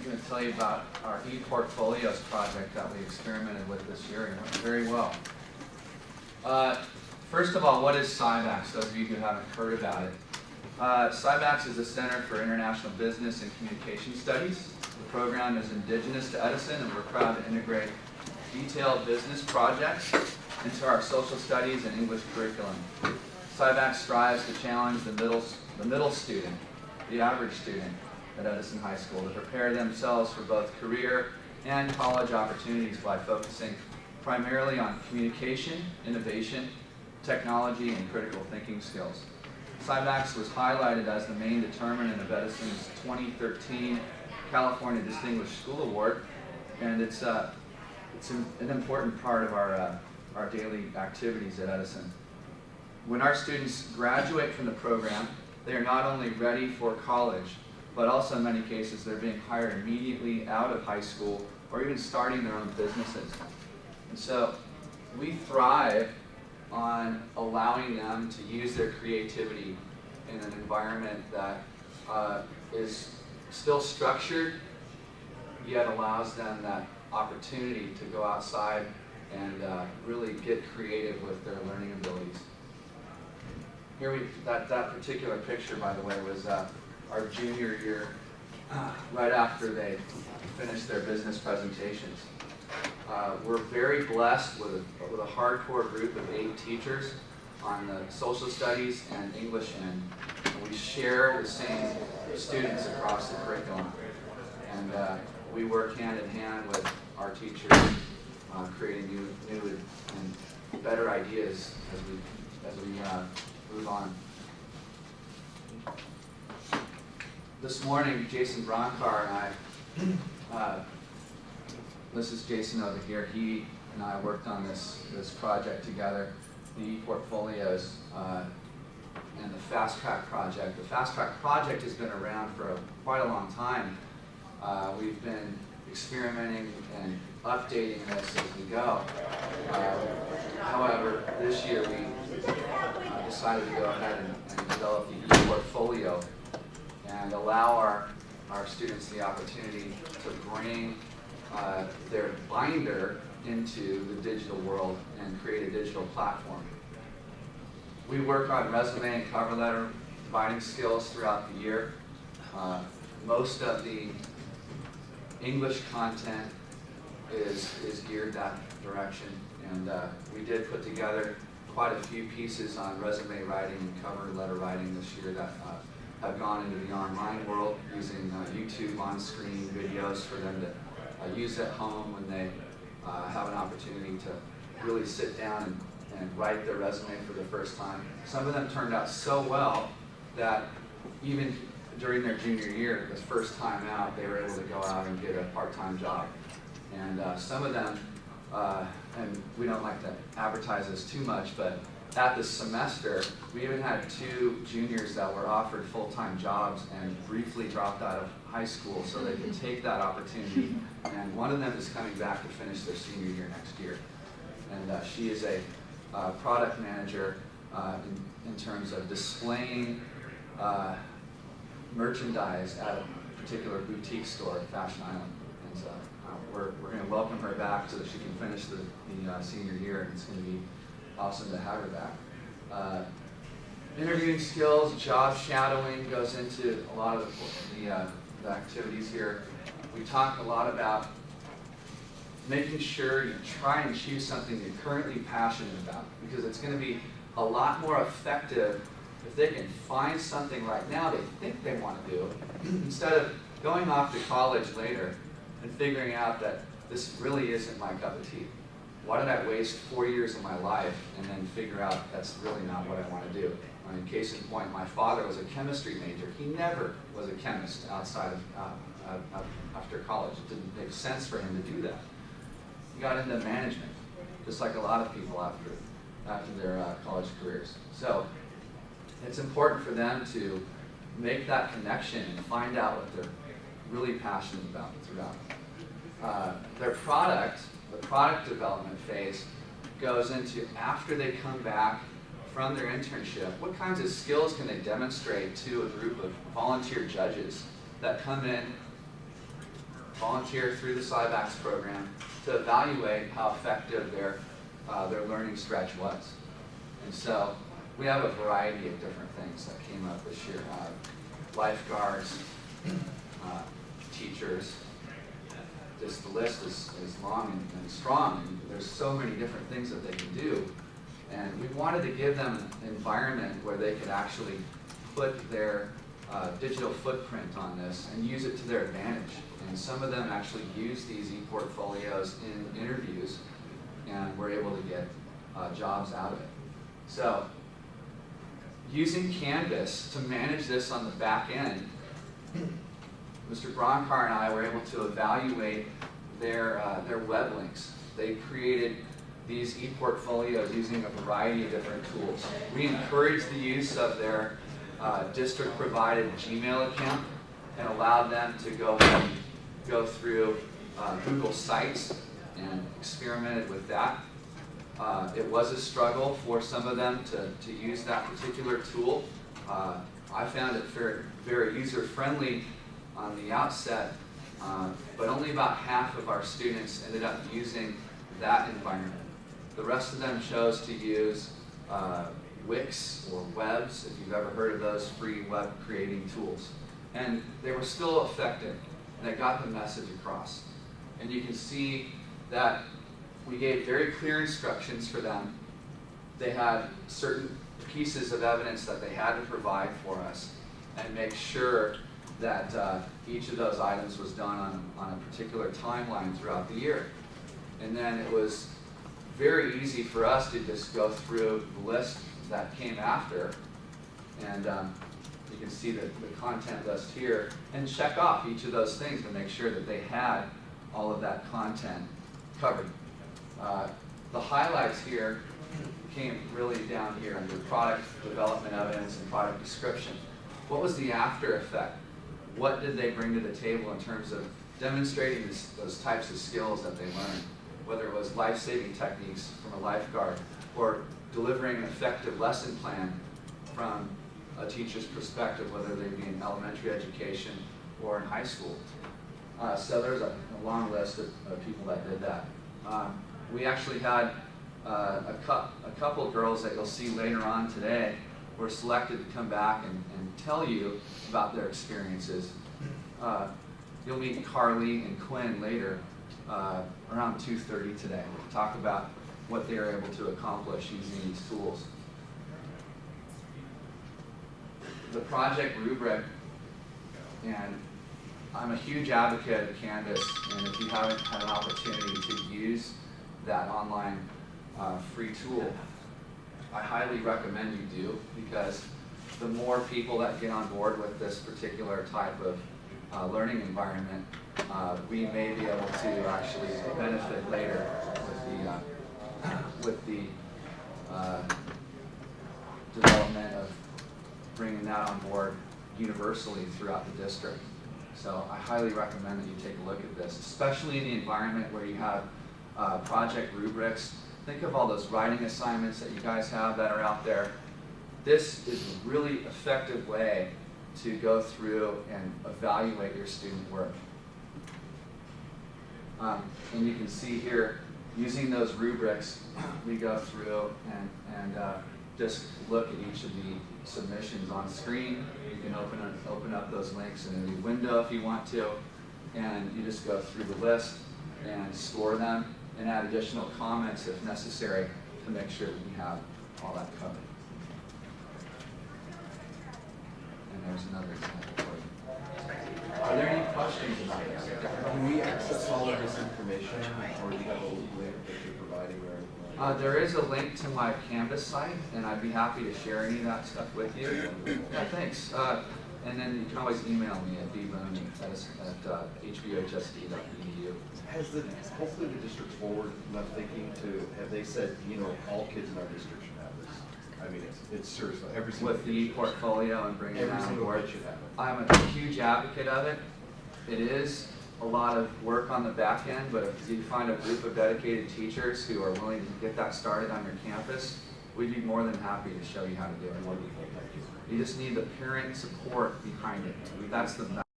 I'm going to tell you about our ePortfolios project that we experimented with this year, and it went very well. First of all, what is CIBACS, those of you who haven't heard about it? CIBACS is the Center for International Business and Communication Studies. The program is indigenous to Edison, and we're proud to integrate detailed business projects into our social studies and English curriculum. CIBACS strives to challenge the middle student, the average student at Edison High School, to prepare themselves for both career and college opportunities by focusing primarily on communication, innovation, technology, and critical thinking skills. CIBACS was highlighted as the main determinant of Edison's 2013 California Distinguished School Award, and it's an important part of our daily activities at Edison. When our students graduate from the program, they are not only ready for college, but also in many cases they're being hired immediately out of high school or even starting their own businesses. And so we thrive on allowing them to use their creativity in an environment that is still structured, yet allows them that opportunity to go outside and really get creative with their learning abilities. Here that particular picture, by the way, was our junior year, right after they finished their business presentations. We're very blessed with a hardcore group of 8 teachers on the social studies and English end. And we share the same students across the curriculum. And we work hand in hand with our teachers, creating new and better ideas as we move on. This morning, Jason Bronkar and I, this is Jason over here, he and I worked on this project together, the ePortfolios and the FASTRAK project. The FASTRAK project has been around for quite a long time. We've been experimenting and updating this as we go. However, this year we decided to go ahead and develop the ePortfolio and allow our students the opportunity to bring their binder into the digital world and create a digital platform. We work on resume and cover letter writing skills throughout the year. Most of the English content is geared that direction, and we did put together quite a few pieces on resume writing and cover letter writing this year that have gone into the online world using YouTube on-screen videos for them to use at home when they have an opportunity to really sit down and write their resume for the first time. Some of them turned out so well that even during their junior year, the first time out, they were able to go out and get a part-time job. And some of them, and we don't like to advertise this too much, but at the semester, we even had 2 juniors that were offered full-time jobs and briefly dropped out of high school so they could take that opportunity. And one of them is coming back to finish their senior year next year. And she is a product manager in terms of displaying merchandise at a particular boutique store at Fashion Island. And so we're going to welcome her back so that she can finish the senior year, and it's going to be awesome to have her back. Interviewing skills, job shadowing goes into a lot of the activities here. We talk a lot about making sure you try and choose something you're currently passionate about, because it's going to be a lot more effective if they can find something right now they think they want to do, instead of going off to college later and figuring out that this really isn't my cup of tea. Why did I waste 4 years of my life and then figure out that's really not what I want to do? I mean, case in point, my father was a chemistry major. He never was a chemist outside of after college. It didn't make sense for him to do that. He got into management, just like a lot of people after their college careers. So it's important for them to make that connection and find out what they're really passionate about throughout. Their product, the product development phase, goes into after they come back from their internship, what kinds of skills can they demonstrate to a group of volunteer judges that come in volunteer through the CIBACS program to evaluate how effective their learning stretch was. And so we have a variety of different things that came up this year. Lifeguards, teachers, just the list is long and strong, and there's so many different things that they can do. And we wanted to give them an environment where they could actually put their digital footprint on this and use it to their advantage. And some of them actually use these ePortfolios in interviews and were able to get jobs out of it. So using Canvas to manage this on the back end, Mr. Bronkar and I were able to evaluate their web links. They created these ePortfolios using a variety of different tools. We encouraged the use of their district-provided Gmail account and allowed them to go through Google Sites and experimented with that. It was a struggle for some of them to use that particular tool. I found it very user-friendly on the outset, but only about half of our students ended up using that environment. The rest of them chose to use Wix or Webs, if you've ever heard of those free web creating tools. And they were still effective, and they got the message across. And you can see that we gave very clear instructions for them. They had certain pieces of evidence that they had to provide for us and make sure that each of those items was done on a particular timeline throughout the year. And then it was very easy for us to just go through the list that came after, and you can see the content list here, and check off each of those things to make sure that they had all of that content covered. The highlights here came really down here under product development evidence and product description. What was the after effect? What did they bring to the table in terms of demonstrating those types of skills that they learned? Whether it was life-saving techniques from a lifeguard or delivering an effective lesson plan from a teacher's perspective, whether they be in elementary education or in high school. So there's a long list of people that did that. We actually had a couple girls that you'll see later on today were selected to come back and tell you about their experiences. You'll meet Carly and Quinn later around 2:30 today to talk about what they were able to accomplish using these tools. The project Rubric, and I'm a huge advocate of Canvas, and if you haven't had an opportunity to use that online free tool, I highly recommend you do, because the more people that get on board with this particular type of learning environment, we may be able to actually benefit later with the development of bringing that on board universally throughout the district. So I highly recommend that you take a look at this, especially in the environment where you have project rubrics. Think of all those writing assignments that you guys have that are out there. This is a really effective way to go through and evaluate your student work. And you can see here, using those rubrics, we go through and just look at each of the submissions on screen. You can open up those links in a new window if you want to, and you just go through the list and score them and add additional comments if necessary to make sure that we have all that covered. And there's another example for you. Are there any questions about this? Can we access all of this information, or do you have a link that you're providing? There is a link to my Canvas site, and I'd be happy to share any of that stuff with you. Yeah, thanks. And then you can always email me at bboone@hbuhsd.edu. Hopefully the district's forward enough thinking to, have they said, all kids in our district should have this? I mean, it's seriously, every single with the ePortfolio and bringing it on board. Should have it. I'm a huge advocate of it. It is a lot of work on the back end, but if you find a group of dedicated teachers who are willing to get that started on your campus, we'd be more than happy to show you how to do it. You just need the parent support behind it. That's the